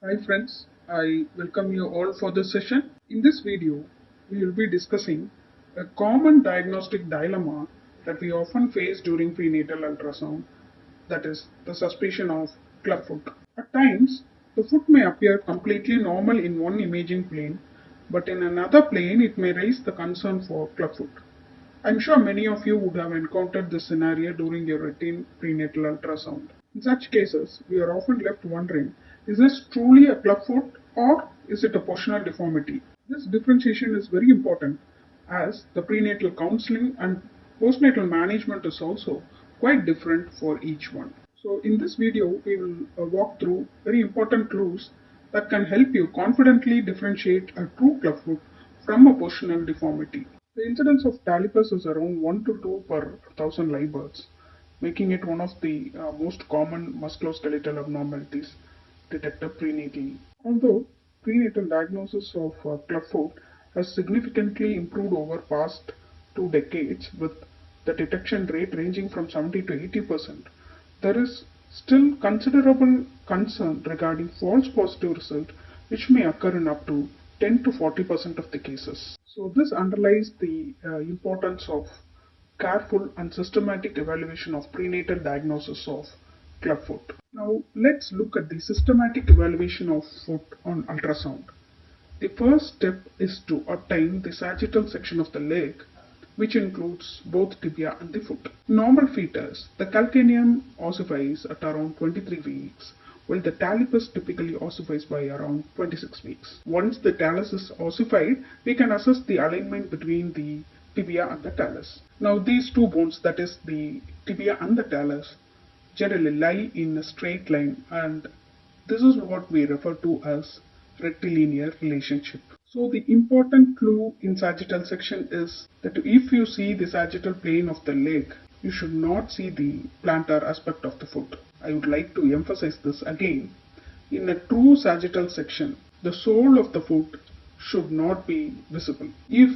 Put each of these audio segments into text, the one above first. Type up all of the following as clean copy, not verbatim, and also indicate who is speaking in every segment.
Speaker 1: Hi friends, I welcome you all for this session. In this video, we will be discussing a common diagnostic dilemma that we often face during prenatal ultrasound, that is, the suspicion of clubfoot. At times, the foot may appear completely normal in one imaging plane, but in another plane it may raise the concern for clubfoot. I'm sure many of you would have encountered this scenario during your routine prenatal ultrasound. In such cases, we are often left wondering, is this truly a clubfoot or is it a positional deformity? This differentiation is very important as the prenatal counseling and postnatal management is also quite different for each one. So in this video, we will walk through very important clues that can help you confidently differentiate a true clubfoot from a positional deformity. The incidence of talipes is around 1 to 2 per 1000 live births, making it one of the most common musculoskeletal abnormalities detected prenatally. Although prenatal diagnosis of clubfoot has significantly improved over past 2 decades, with the detection rate ranging from 70 to 80%, there is still considerable concern regarding false positive result, which may occur in up to 10 to 40% of the cases. So this underlies the importance of careful and systematic evaluation of prenatal diagnosis of clubfoot. Now let's look at the systematic evaluation of foot on ultrasound. The first step is to obtain the sagittal section of the leg, which includes both tibia and the foot. In normal fetus, the calcaneum ossifies at around 23 weeks, while the talipes typically ossifies by around 26 weeks. Once the talus is ossified, we can assess the alignment between the tibia and the talus. Now these two bones, that is the tibia and the talus, generally lie in a straight line, and this is what we refer to as rectilinear relationship. So the important clue in sagittal section is that if you see the sagittal plane of the leg, you should not see the plantar aspect of the foot. I would like to emphasize this again. In a true sagittal section, the sole of the foot should not be visible. If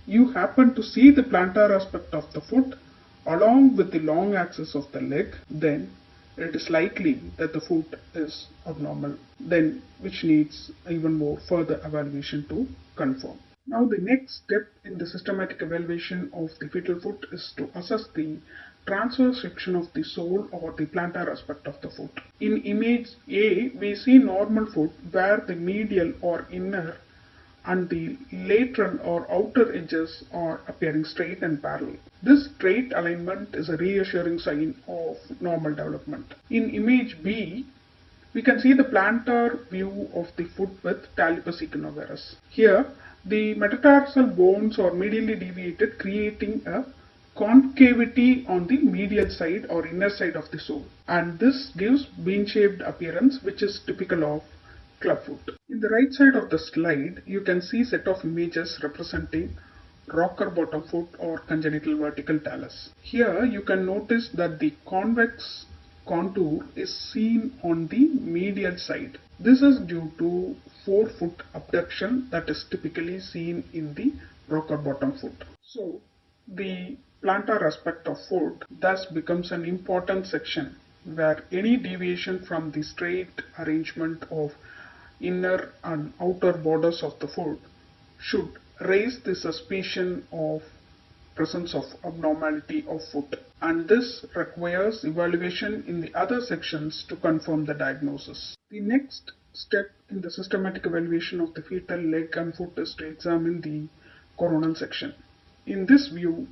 Speaker 1: you happen to see the plantar aspect of the foot along with the long axis of the leg, then it is likely that the foot is abnormal, then which needs even more further evaluation to confirm. Now the next step in the systematic evaluation of the fetal foot is to assess the transverse section of the sole or the plantar aspect of the foot. In image A, we see normal foot where the medial or inner and the lateral or outer edges are appearing straight and parallel. This straight alignment is a reassuring sign of normal development. In image B, we can see the plantar view of the foot with talipes equinovarus. Here, the metatarsal bones are medially deviated, creating a concavity on the medial side or inner side of the sole, and this gives bean-shaped appearance, which is typical of clubfoot. In the right side of the slide, you can see set of images representing rocker bottom foot or congenital vertical talus. Here you can notice that the convex contour is seen on the medial side. This is due to forefoot abduction that is typically seen in the rocker bottom foot. So the plantar aspect of foot thus becomes an important section where any deviation from the straight arrangement of inner and outer borders of the foot should raise the suspicion of presence of abnormality of foot, and this requires evaluation in the other sections to confirm the diagnosis. The next step in the systematic evaluation of the fetal leg and foot is to examine the coronal section. In this view,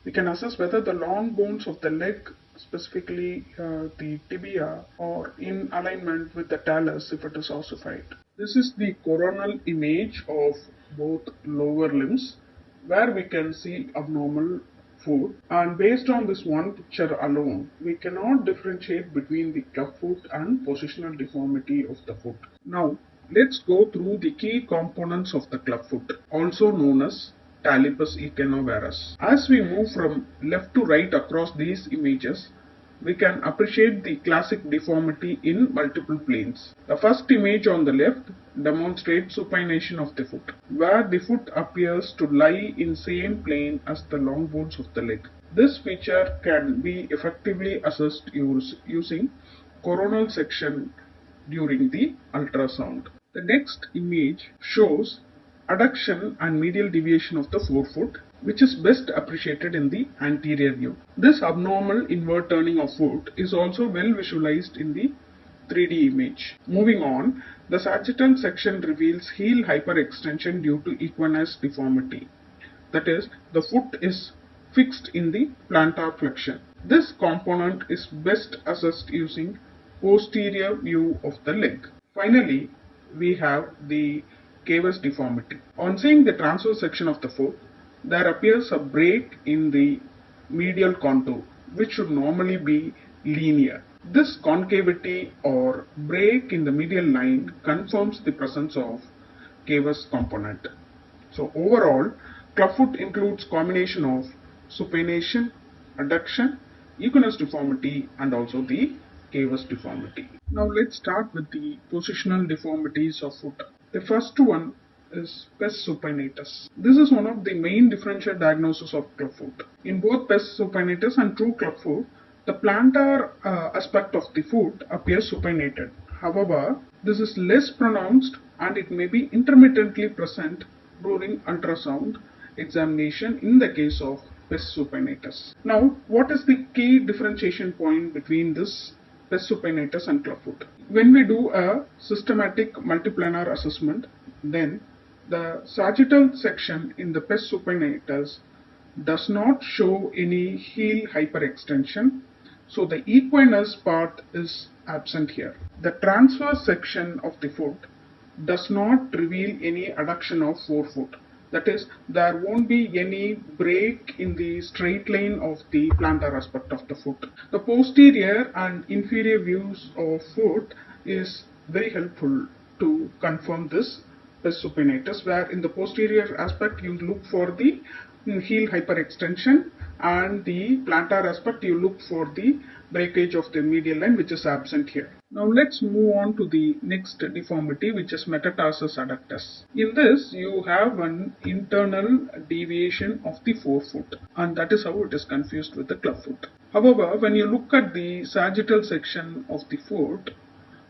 Speaker 1: we can assess whether the long bones of the leg, specifically the tibia, are in alignment with the talus if it is ossified. This is the coronal image of both lower limbs where we can see abnormal foot, and based on this one picture alone, we cannot differentiate between the clubfoot and positional deformity of the foot. Now, let's go through the key components of the clubfoot, also known as talipes equinovarus. As we move from left to right across these images, we can appreciate the classic deformity in multiple planes. The first image on the left demonstrates supination of the foot, where the foot appears to lie in same plane as the long bones of the leg. This feature can be effectively assessed using coronal section during the ultrasound. The next image shows adduction and medial deviation of the forefoot, which is best appreciated in the anterior view. This abnormal inward turning of foot is also well visualized in the 3D image. Moving on, the sagittal section reveals heel hyperextension due to equinovarus deformity. That is, the foot is fixed in the plantar flexion. This component is best assessed using posterior view of the leg. Finally, we have the cavus deformity. On seeing the transverse section of the foot, there appears a break in the medial contour, which should normally be linear. This concavity or break in the medial line confirms the presence of cavus component. So overall, clubfoot includes combination of supination, adduction, equinovarus deformity and also the cavus deformity. Now let's start with the positional deformities of foot. The first one is pes supinatus. This is one of the main differential diagnoses of clubfoot. In both pes supinatus and true clubfoot, the plantar aspect of the foot appears supinated. However, this is less pronounced and it may be intermittently present during ultrasound examination in the case of pes supinatus. Now, what is the key differentiation point between this pes supinatus and clubfoot? When we do a systematic multiplanar assessment, then the sagittal section in the pes supinatus does not show any heel hyperextension, so the equinus part is absent here. The transverse section of the foot does not reveal any adduction of forefoot. That is, there won't be any break in the straight line of the plantar aspect of the foot. The posterior and inferior views of foot is very helpful to confirm this pes supinatus, where in the posterior aspect you look for the heel hyperextension and the plantar aspect you look for the breakage of the medial line, which is absent here. Now let's move on to the next deformity, which is metatarsus adductus. In this you have an internal deviation of the forefoot, and that is how it is confused with the clubfoot. However, when you look at the sagittal section of the foot,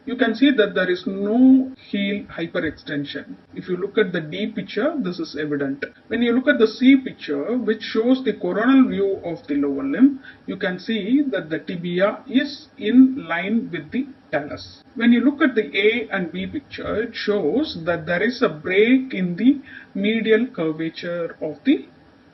Speaker 1: you can see that there is no heel hyperextension. If you look at the D picture, this is evident. When you look at the C picture, which shows the coronal view of the lower limb, you can see that the tibia is in line with the talus. When you look at the A and B picture, it shows that there is a break in the medial curvature of the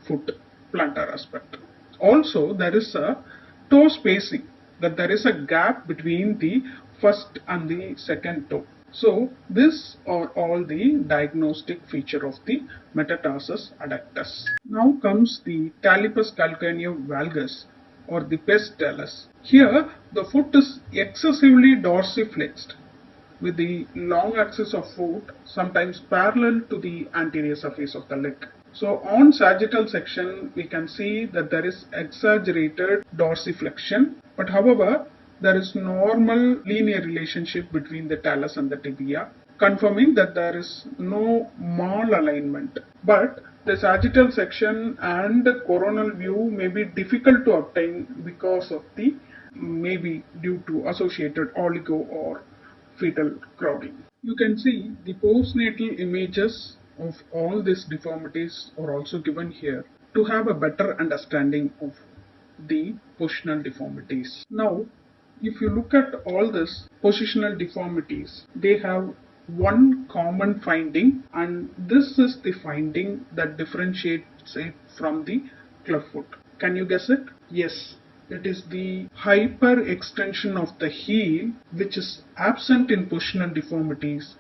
Speaker 1: foot plantar aspect. Also, there is a toe spacing, that there is a gap between the first and the second toe. So these are all the diagnostic feature of the metatarsus adductus. Now comes the talipes calcaneum valgus or the pes talus. Here the foot is excessively dorsiflexed with the long axis of foot sometimes parallel to the anterior surface of the leg. So on sagittal section we can see that there is exaggerated dorsiflexion, but however there is normal linear relationship between the talus and the tibia, confirming that there is no malalignment. But the sagittal section and the coronal view may be difficult to obtain because of the maybe due to associated oligo or fetal crowding. You can see the postnatal images of all these deformities are also given here to have a better understanding of the positional deformities. Now, if you look at all these positional deformities, they have one common finding, and this is the finding that differentiates it from the clubfoot. Can you guess it? Yes, it is the hyperextension of the heel, which is absent in positional deformities,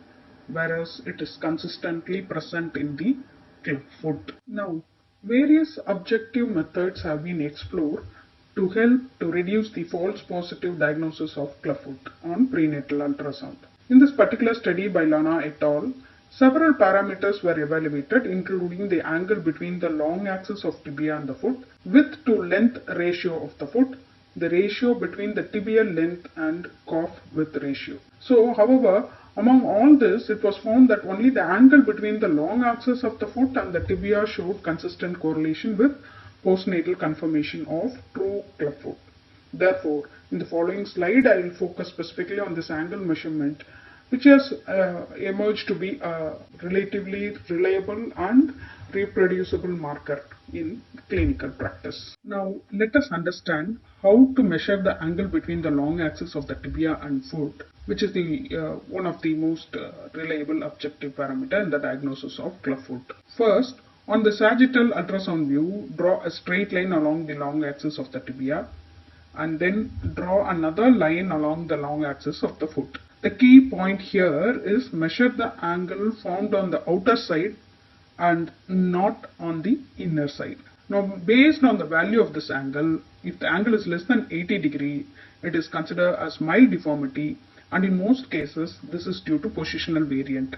Speaker 1: whereas it is consistently present in the clubfoot. Now, various objective methods have been explored to help to reduce the false positive diagnosis of clubfoot on prenatal ultrasound. In this particular study by Lana et al., several parameters were evaluated, including the angle between the long axis of tibia and the foot, width to length ratio of the foot, the ratio between the tibial length and calf width ratio. So, however, among all this, it was found that only the angle between the long axis of the foot and the tibia showed consistent correlation with postnatal confirmation of true clubfoot. Therefore, in the following slide, I will focus specifically on this angle measurement, which has emerged to be a relatively reliable and reproducible marker in clinical practice. Now, let us understand how to measure the angle between the long axis of the tibia and foot, which is the one of the most reliable objective parameter in the diagnosis of clubfoot. First, on the sagittal ultrasound view, draw a straight line along the long axis of the tibia and then draw another line along the long axis of the foot. The key point here is measure the angle formed on the outer side and not on the inner side. Now, based on the value of this angle, if the angle is less than 80 degree, it is considered as mild deformity, and in most cases this is due to positional variant,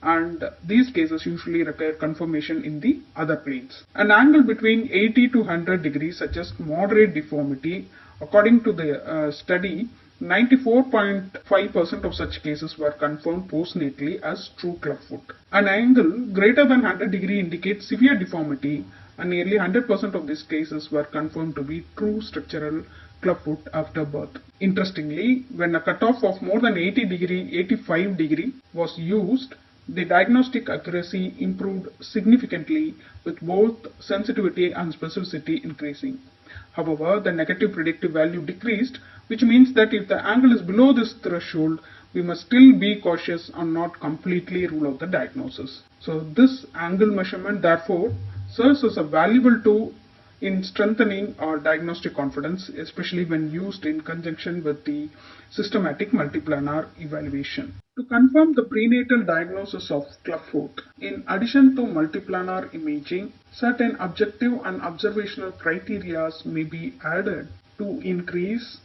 Speaker 1: and these cases usually require confirmation in the other planes. An angle between 80 to 100 degrees suggests moderate deformity. According to the study, 94.5% of such cases were confirmed postnatally as true clubfoot. An angle greater than 100 degree indicates severe deformity, and nearly 100% of these cases were confirmed to be true structural clubfoot after birth. Interestingly, when a cutoff of more than 80 degree, 85 degree was used, the diagnostic accuracy improved significantly, with both sensitivity and specificity increasing. However, the negative predictive value decreased, which means that if the angle is below this threshold, we must still be cautious and not completely rule out the diagnosis. So this angle measurement therefore serves as a valuable tool in strengthening our diagnostic confidence, especially when used in conjunction with the systematic multiplanar evaluation. To confirm the prenatal diagnosis of clubfoot, in addition to multiplanar imaging, certain objective and observational criteria may be added to increase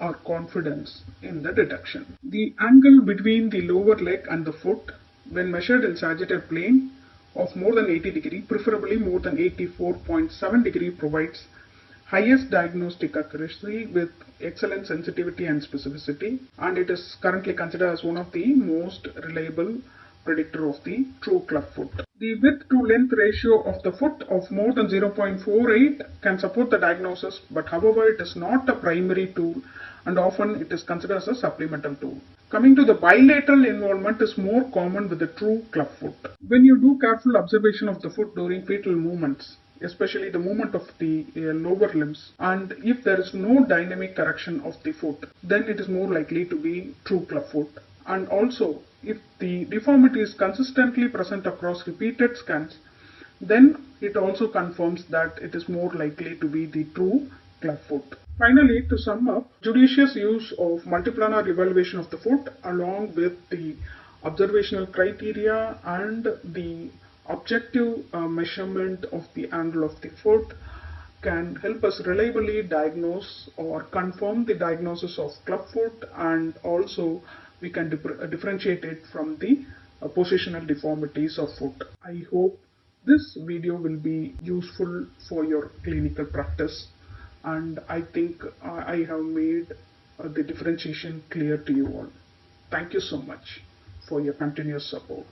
Speaker 1: our confidence in the detection. The angle between the lower leg and the foot, when measured in sagittal plane, of more than 80 degree, preferably more than 84.7 degree, provides highest diagnostic accuracy with excellent sensitivity and specificity, and it is currently considered as one of the most reliable predictor of the true clubfoot. The width to length ratio of the foot of more than 0.48 can support the diagnosis, but however it is not a primary tool and often it is considered as a supplemental tool. Coming to the bilateral involvement is more common with the true clubfoot. When you do careful observation of the foot during fetal movements, especially the movement of the lower limbs, and if there is no dynamic correction of the foot, then it is more likely to be true clubfoot. And also, if the deformity is consistently present across repeated scans, then it also confirms that it is more likely to be the true clubfoot. Finally, to sum up, judicious use of multiplanar evaluation of the foot along with the observational criteria and the objective measurement of the angle of the foot can help us reliably diagnose or confirm the diagnosis of clubfoot, and also we can differentiate it from the positional deformities of foot. I hope this video will be useful for your clinical practice, and I think I have made the differentiation clear to you all. Thank you so much for your continuous support.